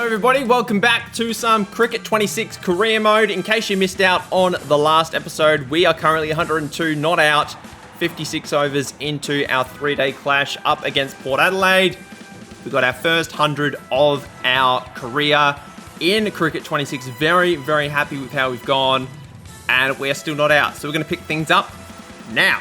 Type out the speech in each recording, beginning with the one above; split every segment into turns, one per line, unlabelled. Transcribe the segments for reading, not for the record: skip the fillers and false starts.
Everybody, welcome back to some Cricket 26 career mode. In case you missed out on the last episode, we are currently 102 not out, 56 overs into our 3-day clash up against Port Adelaide. We got our first 100 of our career in Cricket 26. Very, very happy with how we've gone, and we're still not out. So we're going to pick things up now.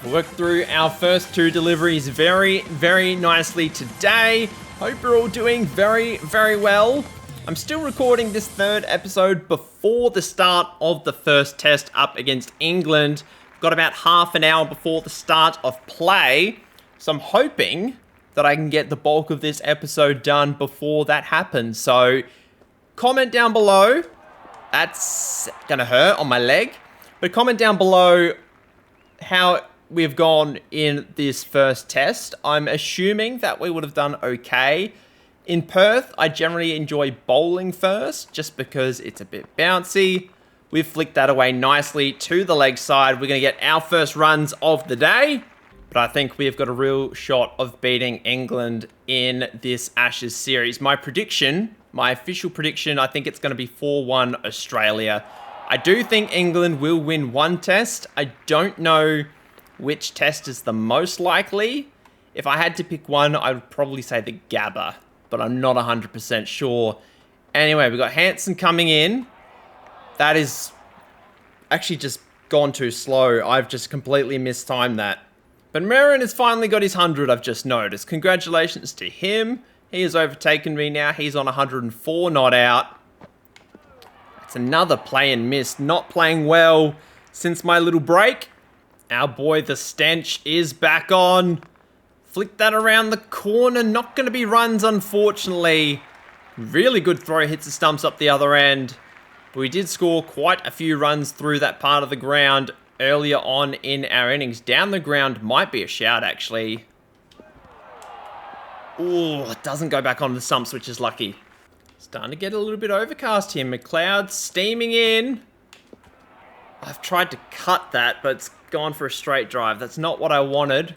We've worked through our first 2 deliveries very, very nicely today. Hope you're all doing very, very well. I'm still recording this 3rd episode before the start of the first test up against England. We've got about half an hour before the start of play, so I'm hoping that I can get the bulk of this episode done before that happens. So comment down below. That's gonna hurt on my leg. But comment down below how we've gone in this first test. I'm assuming that we would have done okay. In Perth, I generally enjoy bowling first, just because it's a bit bouncy. We've flicked that away nicely to the leg side. We're going to get our first runs of the day. But I think we've got a real shot of beating England in this Ashes series. My prediction, my official prediction, I think it's going to be 4-1 Australia. I do think England will win one test. I don't know which test is the most likely. If I had to pick one, I would probably say the Gabba, but I'm not 100% sure. Anyway, we've got Hanson coming in. That is actually just gone too slow. I've just completely mistimed that. But Merrin has finally got his 100, I've just noticed. Congratulations to him. He has overtaken me now. He's on 104 not out. It's another play and miss. Not playing well since my little break. Our boy, the Stench, is back on. Flick that around the corner. Not going to be runs, unfortunately. Really good throw. Hits the stumps up the other end. But we did score quite a few runs through that part of the ground earlier on in our innings. Down the ground might be a shout, actually. Oh, it doesn't go back on the stumps, which is lucky. Starting to get a little bit overcast here. McLeod steaming in. I've tried to cut that, but it's gone for a straight drive. That's not what I wanted.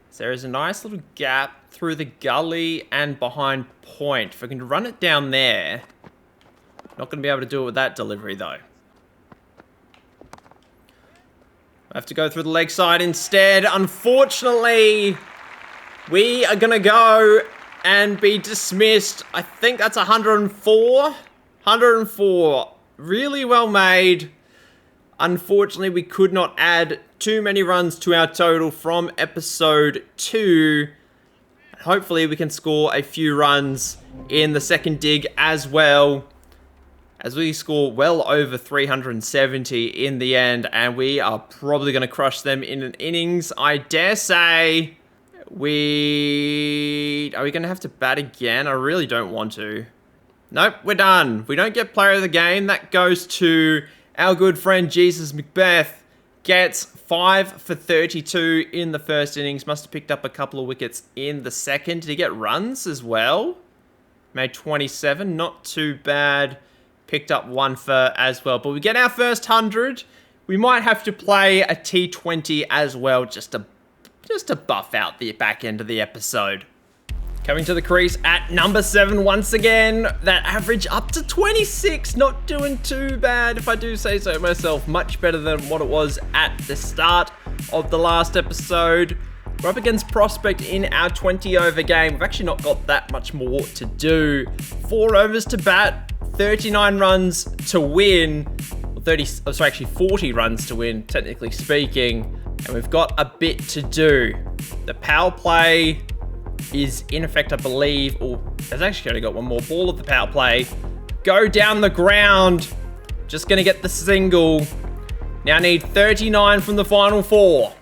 So there is a nice little gap through the gully and behind point. If I can run it down there. Not going to be able to do it with that delivery, though. I have to go through the leg side instead. Unfortunately, we are going to go and be dismissed. I think that's 104. 104. Really well made. Unfortunately, we could not add too many runs to our total from episode 2. Hopefully, we can score a few runs in the second dig as well, as we score well over 370 in the end, and we are probably going to crush them in an innings. I dare say are we going to have to bat again? I really don't want to. Nope, we're done. We don't get player of the game. That goes to our good friend Jesus Macbeth. Gets 5 for 32 in the first innings. Must have picked up a couple of wickets in the second. Did he get runs as well? Made 27. Not too bad. Picked up 1 for as well. But we get our first 100. We might have to play a T20 as well, just to buff out the back end of the episode. Coming to the crease at number 7 once again. That average up to 26. Not doing too bad, if I do say so myself. Much better than what it was at the start of the last episode. We're up against Prospect in our 20 over game. We've actually not got that much more to do. 4 overs to bat, 39 runs to win. 40 runs to win, technically speaking. And we've got a bit to do. The power play is in effect, I believe, or has actually only got one more ball of the power play. Go down the ground. Just going to get the single. Now need 39 from the final 4.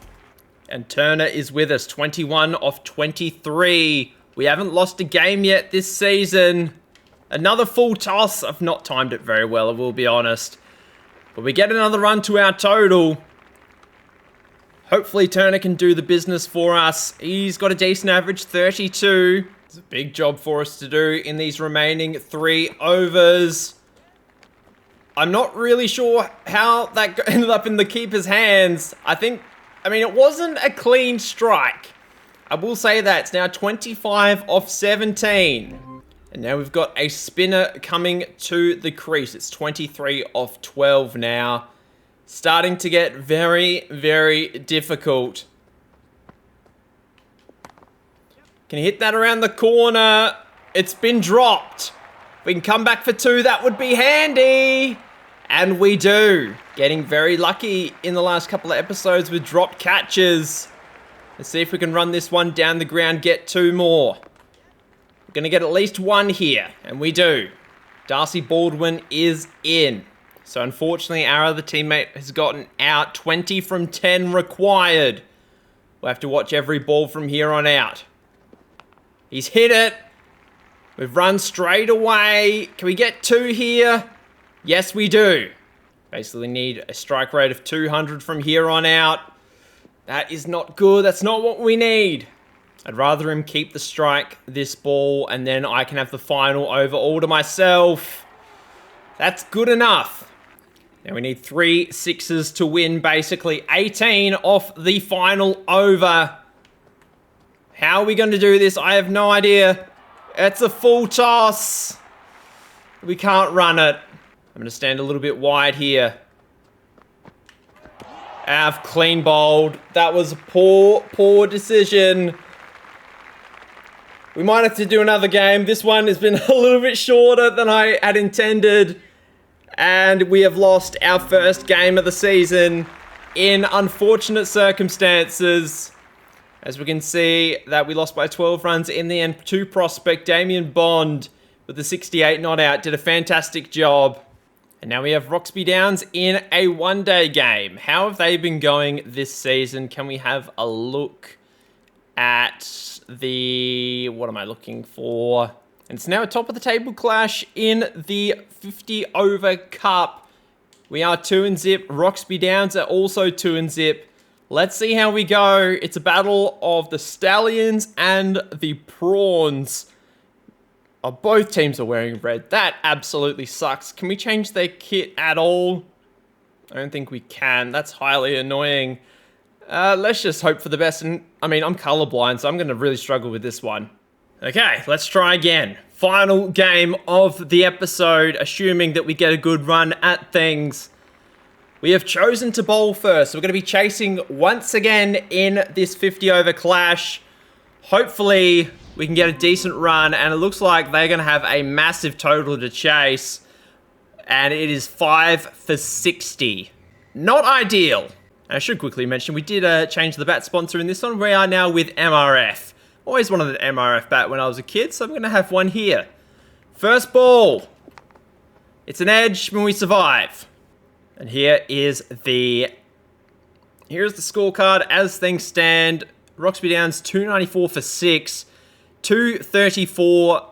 And Turner is with us, 21 off 23. We haven't lost a game yet this season. Another full toss. I've not timed it very well, I will be honest. But we get another run to our total. Hopefully Turner can do the business for us. He's got a decent average, 32. It's a big job for us to do in these remaining 3 overs. I'm not really sure how that ended up in the keeper's hands. I mean, it wasn't a clean strike. I will say that. It's now 25 off 17. And now we've got a spinner coming to the crease. It's 23 off 12 now. Starting to get very, very difficult. Can you hit that around the corner? It's been dropped. If we can come back for 2, that would be handy. And we do. Getting very lucky in the last couple of episodes with dropped catches. Let's see if we can run this one down the ground, get 2 more. We're going to get at least 1 here, and we do. Darcy Baldwin is in. So unfortunately, our other teammate has gotten out. 20 from 10 required. We'll have to watch every ball from here on out. He's hit it. We've run straight away. Can we get 2 here? Yes, we do. Basically need a strike rate of 200 from here on out. That is not good. That's not what we need. I'd rather him keep the strike this ball, and then I can have the final over all to myself. That's good enough. Now we need 3 6s to win, basically. 18 off the final over. How are we going to do this? I have no idea. It's a full toss. We can't run it. I'm going to stand a little bit wide here. I've clean bowled. That was a poor decision. We might have to do another game. This one has been a little bit shorter than I had intended. And we have lost our first game of the season in unfortunate circumstances. As we can see that we lost by 12 runs in the end. 2 prospect Damien Bond with the 68 not out did a fantastic job. And now we have Roxby Downs in a one-day game. How have they been going this season? Can we have a look at the... What am I looking for? And it's now a top of the table clash in the 50 over cup. We are 2-0. Roxby Downs are also 2-0. Let's see how we go. It's a battle of the Stallions and the Prawns. Oh, both teams are wearing red. That absolutely sucks. Can we change their kit at all? I don't think we can. That's highly annoying. Let's just hope for the best. And I mean, I'm colorblind, so I'm going to really struggle with this one. Okay, let's try again. Final game of the episode, assuming that we get a good run at things. We have chosen to bowl first. So we're going to be chasing once again in this 50 over clash. Hopefully we can get a decent run, and it looks like they're going to have a massive total to chase. And it is 5 for 60. Not ideal. And I should quickly mention, we did change the bat sponsor in this one. We are now with MRF. Always wanted an MRF bat when I was a kid, so I'm going to have one here. First ball. It's an edge when we survive. And here's the scorecard as things stand. Roxby Downs 294 for 6. 234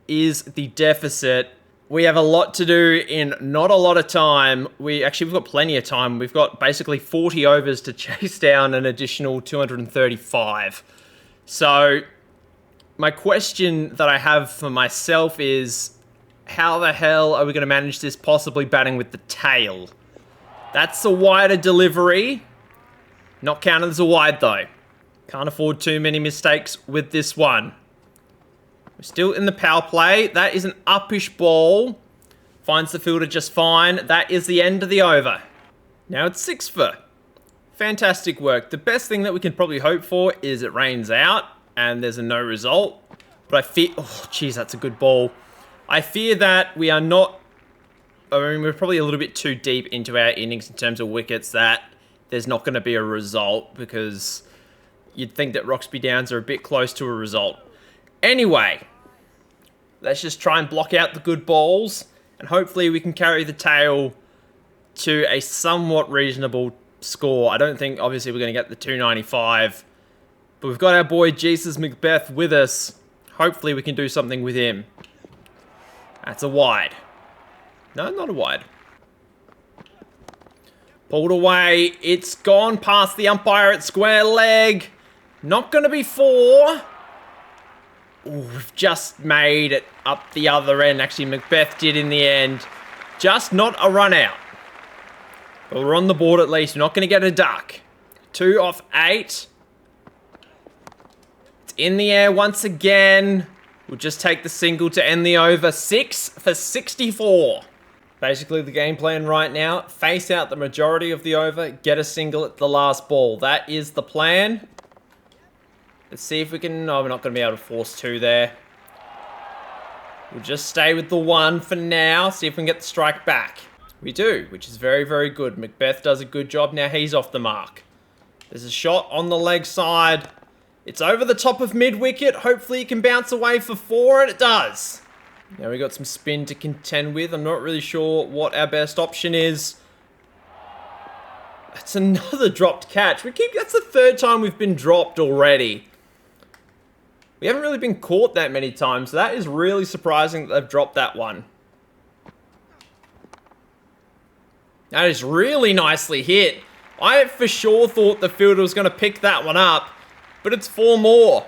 is the deficit. We have a lot to do in not a lot of time. We've got plenty of time. We've got basically 40 overs to chase down an additional 235. So my question that I have for myself is, how the hell are we going to manage this possibly batting with the tail? That's a wider delivery. Not counted as a wide though. Can't afford too many mistakes with this one. We're still in the power play. That is an uppish ball. Finds the fielder just fine. That is the end of the over. Now it's 6 for. Fantastic work. The best thing that we can probably hope for is it rains out and there's a no result. But I fear... Oh, geez, that's a good ball. I fear that we are not... I mean, we're probably a little bit too deep into our innings in terms of wickets that there's not going to be a result, because you'd think that Roxby Downs are a bit close to a result. Anyway, let's just try and block out the good balls, and hopefully we can carry the tail to a somewhat reasonable score. I don't think, obviously, we're going to get the 295, but we've got our boy Jesus Macbeth with us. Hopefully we can do something with him. That's a wide. No, not a wide. Pulled away. It's gone past the umpire at square leg. Not going to be 4. Ooh, we've just made it up the other end. Actually, Macbeth did in the end. Just not a run out. But we're on the board at least. We're not going to get a duck. 2 off 8. It's in the air once again. We'll just take the single to end the over. 6 for 64. Basically, the game plan right now, face out the majority of the over, get a single at the last ball. That is the plan. Let's see if we can... No, we're not going to be able to force 2 there. We'll just stay with the 1 for now. See if we can get the strike back. We do, which is very, very good. Macbeth does a good job. Now he's off the mark. There's a shot on the leg side. It's over the top of mid-wicket. Hopefully it can bounce away for 4, and it does. Now we got some spin to contend with. I'm not really sure what our best option is. That's another dropped catch. That's the 3rd time we've been dropped already. We haven't really been caught that many times, so that is really surprising that they've dropped that one. That is really nicely hit. I for sure thought the fielder was going to pick that one up, but it's 4 more.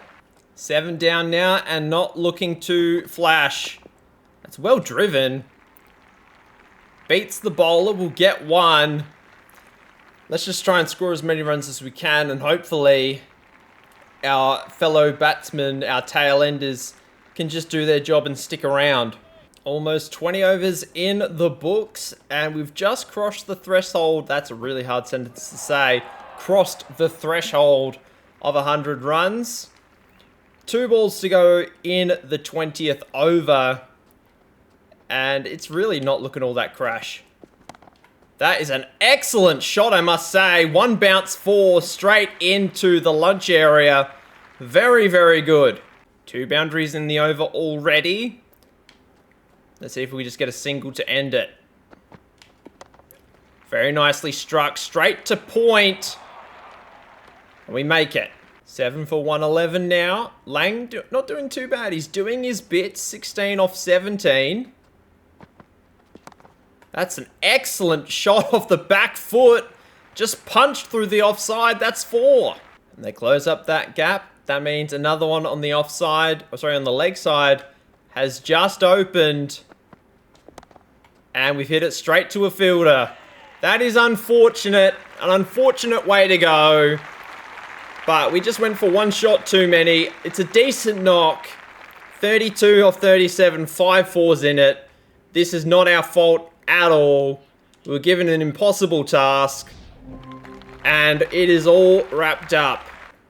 7 down now and not looking to flash. That's well driven. Beats the bowler. We'll get 1. Let's just try and score as many runs as we can, and hopefully our fellow batsmen, our tail enders, can just do their job and stick around. Almost 20 overs in the books, and we've just crossed the threshold. That's a really hard sentence to say. Crossed the threshold of 100 runs. 2 balls to go in the 20th over, and it's really not looking all that crash. That is an excellent shot, I must say. 1 bounce 4 straight into the lunch area. Very, very good. 2 boundaries in the over already. Let's see if we just get a single to end it. Very nicely struck, straight to point. And we make it. 7 for 111 now. Lang not doing too bad. He's doing his bit. 16 off 17. That's an excellent shot off the back foot. Just punched through the offside. That's 4. And they close up that gap. That means another one on the offside, on the leg side, has just opened. And we've hit it straight to a fielder. That is unfortunate. An unfortunate way to go. But we just went for 1 shot too many. It's a decent knock. 32 off 37, 5 fours in it. This is not our fault at all. We were given an impossible task. And it is all wrapped up.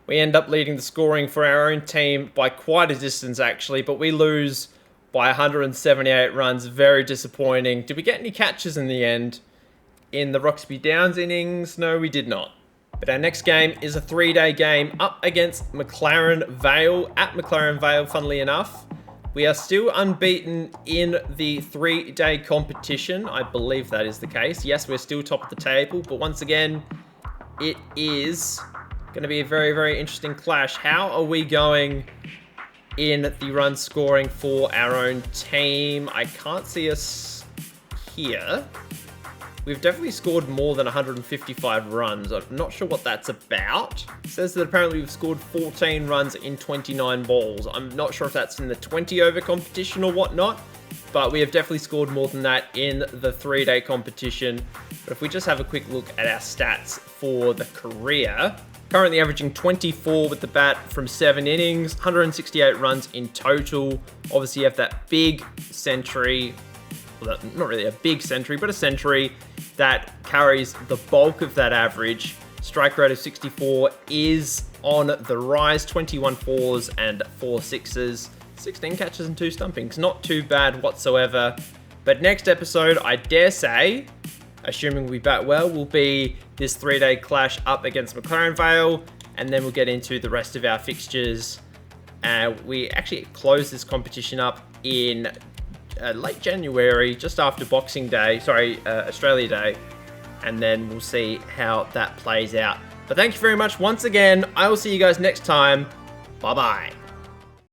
We end up leading the scoring for our own team by quite a distance, actually. But we lose by 178 runs. Very disappointing. Did we get any catches in the end? In the Roxby Downs innings? No, we did not. But our next game is a 3-day game up against McLaren Vale. At McLaren Vale, funnily enough. We are still unbeaten in the 3-day competition. I believe that is the case. Yes, we're still top of the table. But once again, it is going to be a very, very interesting clash. How are we going in the run scoring for our own team? I can't see us here. We've definitely scored more than 155 runs. I'm not sure what that's about. It says that apparently we've scored 14 runs in 29 balls. I'm not sure if that's in the 20 over competition or whatnot, but we have definitely scored more than that in the 3-day competition. But if we just have a quick look at our stats for the career, currently averaging 24 with the bat from 7 innings, 168 runs in total. Obviously you have that big century, well, not really a big century, but a century that carries the bulk of that average. Strike rate of 64 is on the rise. 21 fours and 4 sixes. 16 catches and 2 stumpings. Not too bad whatsoever. But next episode, I dare say, assuming we bat well, will be this 3-day clash up against McLaren Vale. And then we'll get into the rest of our fixtures. We actually close this competition up in late January, just after Boxing Day, Australia Day, and then we'll see how that plays out. But thank you very much once again. I will see you guys next time. Bye-bye.